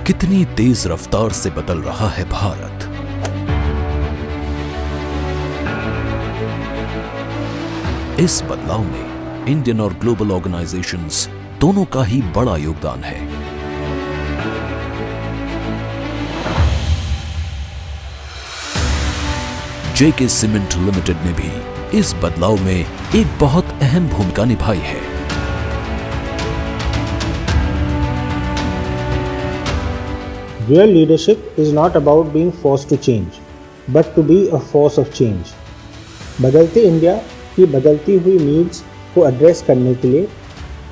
कितनी तेज रफ्तार से बदल रहा है भारत। इस बदलाव में इंडियन और ग्लोबल ऑर्गेनाइजेशंस दोनों का ही बड़ा योगदान है। जेके सीमेंट लिमिटेड ने भी इस बदलाव में एक बहुत अहम भूमिका निभाई है। Real leadership is not about being forced to change, but to be a force of change. बदलते इंडिया की बदलती हुई नीड्स को एड्रेस करने के लिए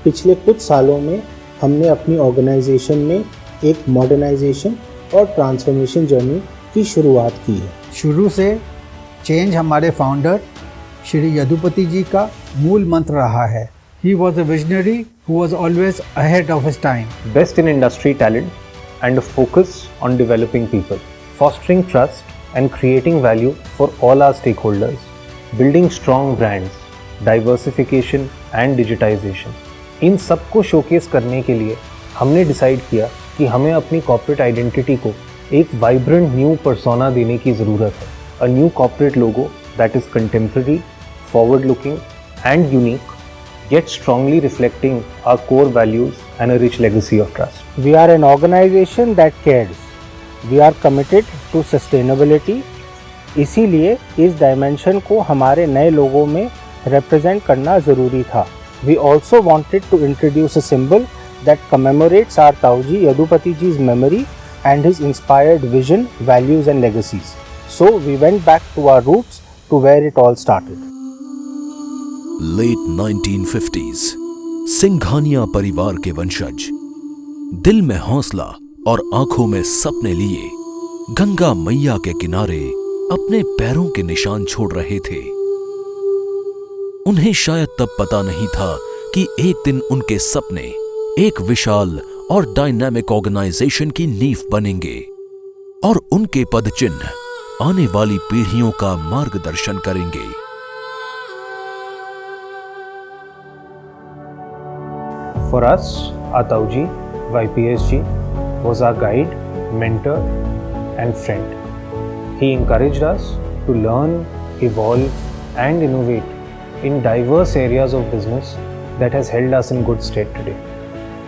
पिछले कुछ सालों में हमने अपनी ऑर्गेनाइजेशन में एक मॉडर्नाइजेशन और ट्रांसफॉर्मेशन जर्नी की शुरुआत की है। शुरू से चेंज हमारे फाउंडर श्री यदुपति जी का मूल मंत्र रहा है। He was a visionary who was always ahead of his time. Best in industry talent and a focus on developing people, fostering trust and creating value for all our stakeholders, building strong brands, diversification and digitization. इन सब को showcase करने के लिए हमने decide किया कि हमें अपनी कॉर्पोरेट आइडेंटिटी को एक वाइब्रेंट न्यू पर्सोना देने की ज़रूरत है। A new corporate logo that is contemporary, forward-looking and unique, yet strongly reflecting our core values and a rich legacy of trust. We are an organization that cares. We are committed to sustainability. इसीलिए इस dimension को हमारे नए लोगों में represent करना ज़रूरी था। We also wanted to introduce a symbol that commemorates our Tauji Yadupati ji's memory and his inspired vision, values and legacies. So we went back to our roots to where it all started. Late 1950s, Singhania परिवार के वंशज दिल में हौसला और आंखों में सपने लिए गंगा मैया के किनारे अपने पैरों के निशान छोड़ रहे थे। उन्हें शायद तब पता नहीं था कि एक दिन उनके सपने एक विशाल और डायनामिक ऑर्गेनाइजेशन की नींव बनेंगे और उनके पदचिन्ह आने वाली पीढ़ियों का मार्गदर्शन करेंगे। For us, Atauji, YPSG, was our guide, mentor and friend. He encouraged us to learn, evolve and innovate in diverse areas of business that has held us in good state today.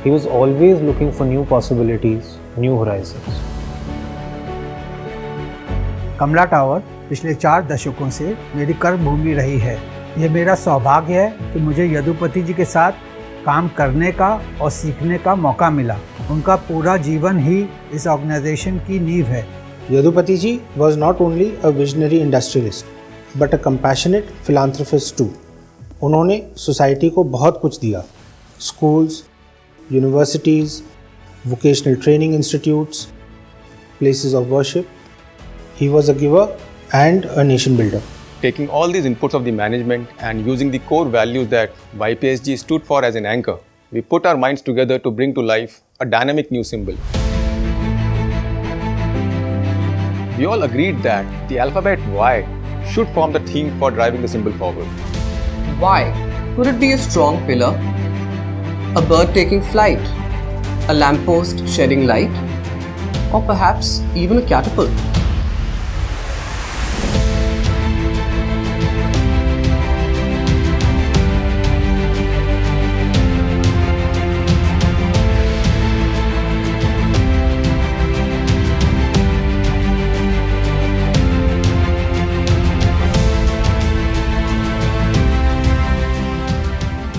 He was always looking for new possibilities, new horizons. Kamala tower पिछले 4 दशकों से मेरी कर्मभूमि रही है। यह मेरा सौभाग्य है कि मुझे यदुपति जी के साथ काम करने का और सीखने का मौका मिला। उनका पूरा जीवन ही इस ऑर्गेनाइजेशन की नींव है। Yadupati ji was not only a visionary industrialist, but a compassionate philanthropist too. उन्होंने सोसाइटी को बहुत कुछ दिया। Schools, universities, vocational training institutes, places of worship. He was a giver and a nation builder. Taking all these inputs of the management and using the core values that YPSG stood for as an anchor, we put our minds together to bring to life a dynamic new symbol. We all agreed that the alphabet Y should form the theme for driving the symbol forward. Why? Could it be a strong pillar? A bird taking flight? A lamppost shedding light? Or perhaps even a catapult?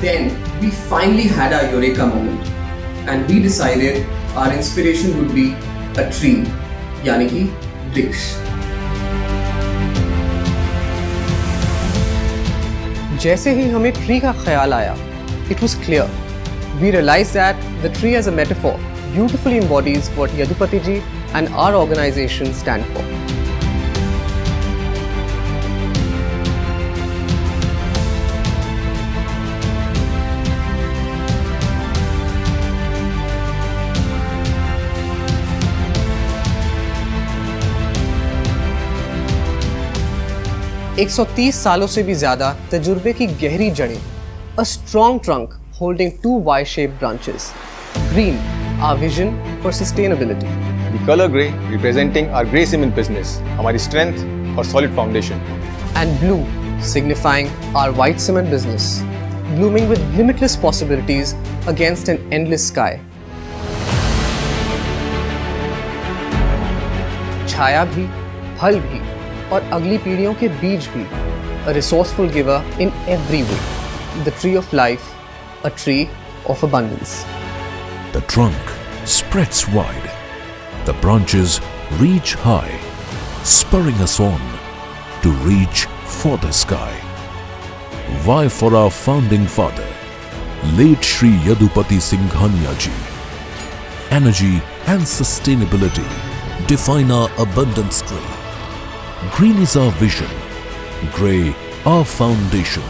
Then we finally had our eureka moment and we decided our inspiration would be a tree, यानी कि वृक्ष। जैसे ही हमें tree का ख्याल आया, it was clear. We realized that the tree as a metaphor beautifully embodies what Yadupati ji and our organization stand for. एक 130 सालों से भी ज़्यादा तजुर्बे की गहरी जड़ें, a strong trunk holding 2 Y-shaped branches, green, our vision for sustainability. The color grey representing our grey cement business, हमारी strength और solid foundation. And blue signifying our white cement business, blooming with limitless possibilities against an endless sky. छाया भी, फल भी और अगली पीढ़ियों के बीज भी, a resourceful giver in every way. The tree of life, a tree of abundance. The trunk spreads wide, the branches reach high, spurring us on to reach for the sky. Why for our founding father, late Shri Yadupati Singhania ji. Energy and sustainability define our abundance grey. Green is our vision, grey our foundation.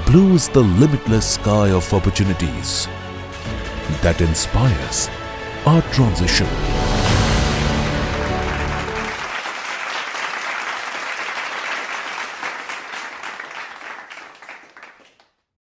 Blue is the limitless sky of opportunities that inspires our transition.